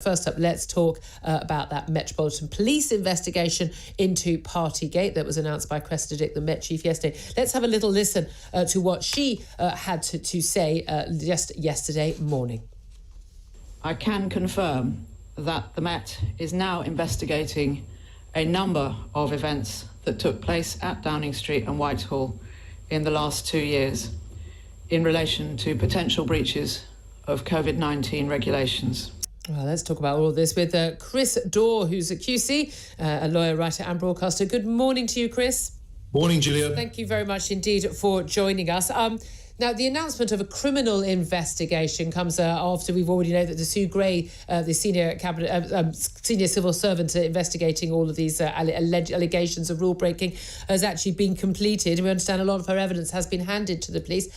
First up, let's talk about that Metropolitan Police investigation into Partygate that was announced by Cressida Dick, the Met Chief, yesterday. Let's have a little listen to what she had to say just yesterday morning. I can confirm that the Met is now investigating a number of events that took place at Downing Street and Whitehall in the last 2 years in relation to potential breaches of COVID-19 regulations. Well, let's talk about all of this with Chris Daw, who's a QC, a lawyer, writer and broadcaster. Good morning to you, Chris. Morning, Julia. Thank you very much indeed for joining us. Now, the announcement of a criminal investigation comes after we've already know that the Sue Gray, the senior civil servant investigating all of these allegations of rule breaking, has actually been completed. We understand a lot of her evidence has been handed to the police.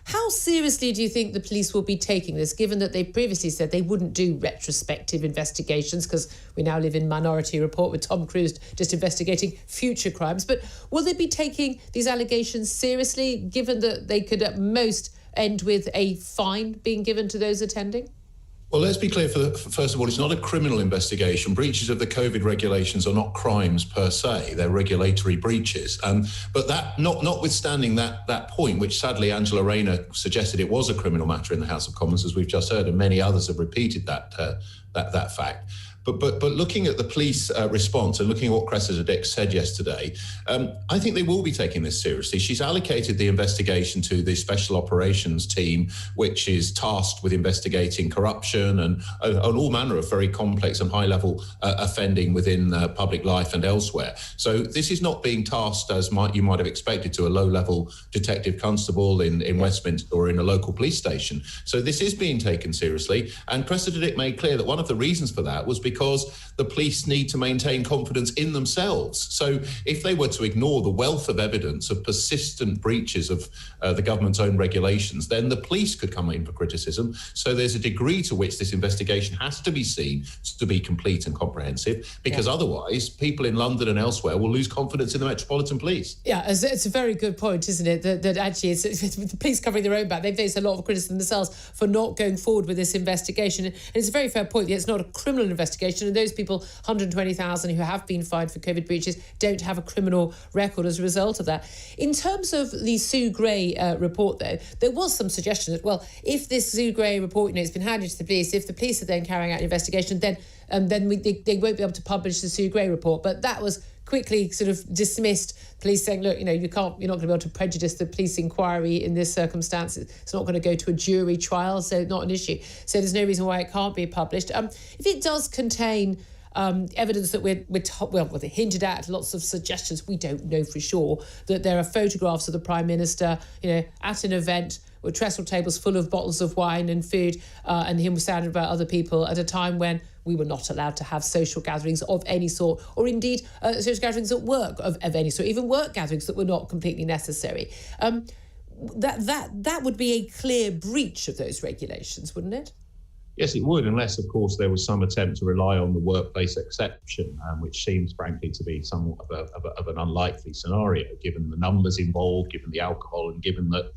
How seriously do you think the police will be taking this, given that they previously said they wouldn't do retrospective investigations, because we now live in Minority Report with Tom Cruise just investigating future crimes? But will they be taking these allegations seriously, given that they could at most end with a fine being given to those attending? Well, let's be clear, first of all, it's not a criminal investigation. Breaches of the COVID regulations are not crimes per se. They're regulatory breaches. But that, notwithstanding that point, which sadly Angela Rayner suggested it was a criminal matter in the House of Commons, as we've just heard, and many others have repeated that fact. But looking at the police response and looking at what Cressida Dick said yesterday, I think they will be taking this seriously. She's allocated the investigation to the Special Operations Team, which is tasked with investigating corruption and all manner of very complex and high-level offending within public life and elsewhere. So this is not being tasked, as you might have expected, to a low-level detective constable in Westminster or in a local police station. So this is being taken seriously. And Cressida Dick made clear that one of the reasons for that was because the police need to maintain confidence in themselves. So if they were to ignore the wealth of evidence of persistent breaches of the government's own regulations, then the police could come in for criticism. So there's a degree to which this investigation has to be seen to be complete and comprehensive, because otherwise people in London and elsewhere will lose confidence in the Metropolitan Police. Yeah, it's a very good point, isn't it? That actually it's the police covering their own back. They've faced a lot of criticism themselves for not going forward with this investigation. And it's a very fair point that it's not a criminal investigation. And those people, 120,000 who have been fined for COVID breaches, don't have a criminal record as a result of that. In terms of the Sue Gray report, though, there was some suggestion that, well, if this Sue Gray report, it's been handed to the police, if the police are then carrying out an investigation, then they won't be able to publish the Sue Gray report. But that was quickly sort of dismissed. Police saying, look, you're not going to be able to prejudice the police inquiry in this circumstance. It's not going to go to a jury trial, so not an issue. So there's no reason why it can't be published. If it does contain evidence that we're hinted at, lots of suggestions, we don't know for sure, that there are photographs of the Prime Minister, at an event with trestle tables full of bottles of wine and food, and him surrounded by other people at a time when we were not allowed to have social gatherings of any sort, or indeed social gatherings at work of any sort, even work gatherings that were not completely necessary. That would be a clear breach of those regulations, wouldn't it? Yes, it would, unless, of course, there was some attempt to rely on the workplace exception, which seems, frankly, to be somewhat of an unlikely scenario, given the numbers involved, given the alcohol, and given that,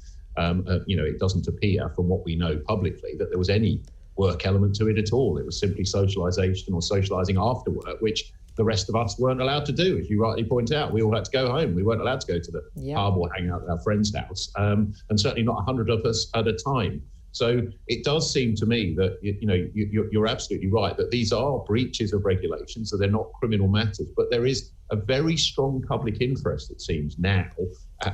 it doesn't appear, from what we know publicly, that there was any work element to it at all. It was simply socialisation or socialising after work, which the rest of us weren't allowed to do, as you rightly point out. We all had to go home. We weren't allowed to go to the pub or hang out at our friend's house, and certainly not 100 of us at a time. So it does seem to me that, you're absolutely right, that these are breaches of regulations, so they're not criminal matters. But there is a very strong public interest, it seems now,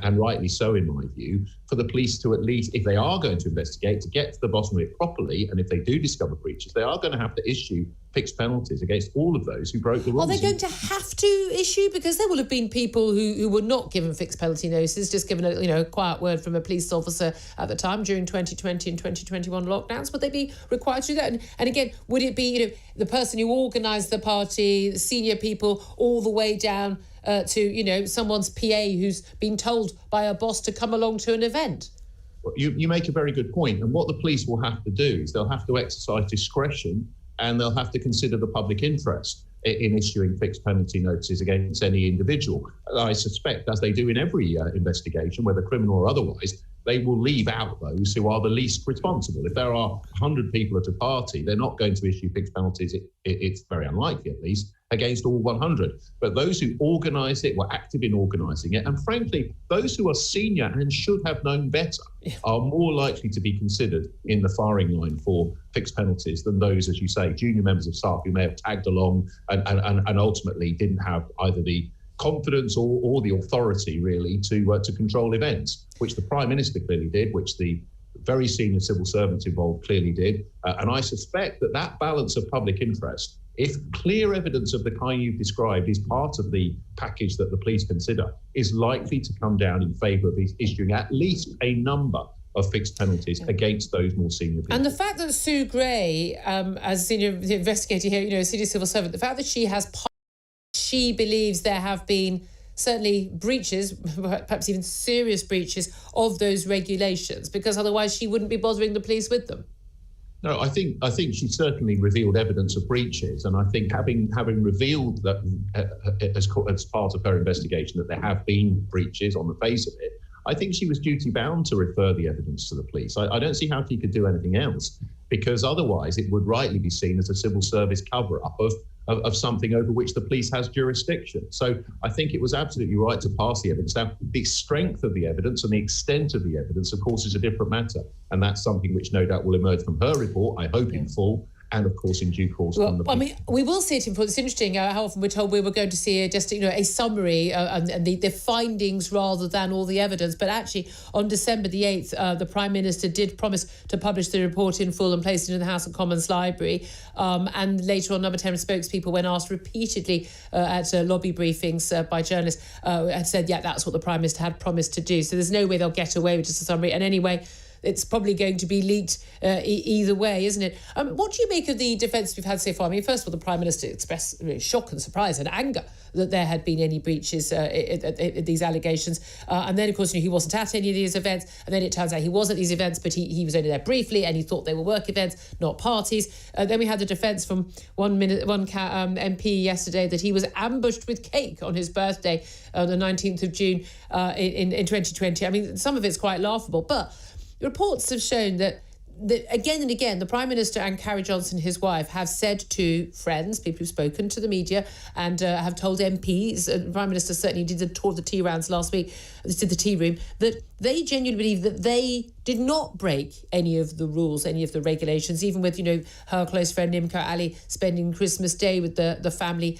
and rightly so in my view, for the police to at least, if they are going to investigate, to get to the bottom of it properly, and if they do discover breaches, they are going to have to issue fixed penalties against all of those who broke the rules. Are they going to have to issue? Because there will have been people who were not given fixed penalty notices, just given a quiet word from a police officer at the time during 2020 and 2021 lockdowns. Would they be required to do that? And again, would it be the person who organised the party, the senior people, all the way down to someone's PA who's been told by a boss to come along to an event? Well, you make a very good point. And what the police will have to do is they'll have to exercise discretion, and they'll have to consider the public interest in issuing fixed penalty notices against any individual. I suspect, as they do in every investigation, whether criminal or otherwise, they will leave out those who are the least responsible. If there are 100 people at a party, they're not going to issue fixed penalties, it's very unlikely at least, against all 100. But those who organised it, were active in organising it, and frankly, those who are senior and should have known better are more likely to be considered in the firing line for fixed penalties than those, as you say, junior members of staff who may have tagged along and ultimately didn't have either the confidence or the authority really to control events, which the Prime Minister clearly did, which the very senior civil servants involved clearly did. And I suspect that balance of public interest, if clear evidence of the kind you've described is part of the package that the police consider, is likely to come down in favour of issuing at least a number of fixed penalties against those more senior people. And the fact that Sue Gray, as senior investigator here, senior civil servant, the fact that she believes there have been certainly breaches, perhaps even serious breaches of those regulations, because otherwise she wouldn't be bothering the police with them. No, I think she certainly revealed evidence of breaches, and I think having revealed that as part of her investigation that there have been breaches on the face of it, I think she was duty bound to refer the evidence to the police. I don't see how she could do anything else, because otherwise it would rightly be seen as a civil service cover-up of something over which the police has jurisdiction. So I think it was absolutely right to pass the evidence. Now, the strength of the evidence and the extent of the evidence, of course, is a different matter. And that's something which no doubt will emerge from her report, I hope in full, and of course in due course from the police. I mean, we will see it in full. It's interesting how often we're told we were going to see a summary and the findings rather than all the evidence. But actually, on December the 8th, the Prime Minister did promise to publish the report in full and place it in the House of Commons library. And later on, Number 10 spokespeople, when asked repeatedly at lobby briefings by journalists, had said, yeah, that's what the Prime Minister had promised to do. So there's no way they'll get away with just a summary. And anyway, it's probably going to be leaked either way, isn't it? What do you make of the defence we've had so far? I mean, first of all, the Prime Minister expressed shock and surprise and anger that there had been any breaches at these allegations. And then, of course, he wasn't at any of these events. And then it turns out he was at these events, but he was only there briefly and he thought they were work events, not parties. Then we had the defence from one MP yesterday that he was ambushed with cake on his birthday on the 19th of June in 2020. I mean, some of it's quite laughable, but reports have shown that again and again, the Prime Minister and Carrie Johnson, his wife, have said to friends, people who've spoken to the media, and have told MPs, the Prime Minister certainly did the tour of the tea rounds last week, did the tea room, that they genuinely believe that they did not break any of the rules, any of the regulations, even with, her close friend Nimco Ali spending Christmas Day with the family,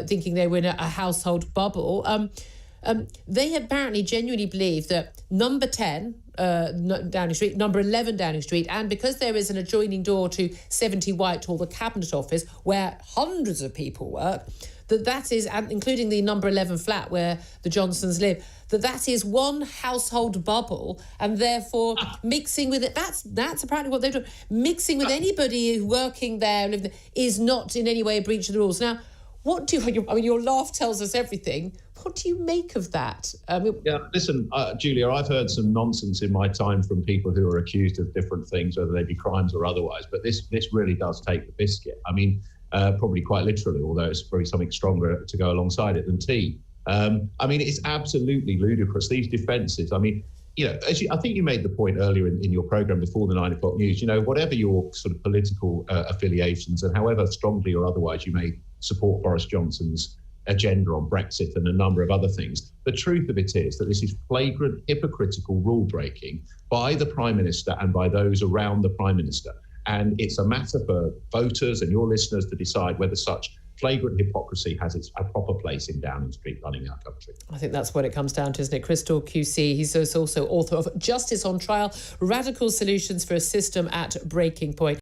thinking they were in a household bubble. They apparently genuinely believe that Number 10 Downing Street, Number 11 Downing Street, and because there is an adjoining door to 70 Whitehall, the Cabinet Office, where hundreds of people work, that is, and including the Number 11 flat where the Johnsons live, that is one household bubble, and therefore mixing with it, that's apparently what they're doing. Mixing with anybody working there is not in any way a breach of the rules. Now, your laugh tells us everything. What do you make of that? Listen, Julia, I've heard some nonsense in my time from people who are accused of different things, whether they be crimes or otherwise, but this really does take the biscuit. I mean, probably quite literally, although it's probably something stronger to go alongside it than tea. I mean, it's absolutely ludicrous. These defences, I mean, I think you made the point earlier in your programme before the 9 o'clock news, whatever your sort of political affiliations and however strongly or otherwise you may support Boris Johnson's agenda on Brexit and a number of other things, the truth of it is that this is flagrant, hypocritical rule breaking by the Prime Minister and by those around the Prime Minister. And it's a matter for voters and your listeners to decide whether such flagrant hypocrisy has a proper place in Downing Street running our country. I think that's what it comes down to, isn't it? Daw QC, he's also author of Justice on Trial, Radical Solutions for a System at Breaking Point.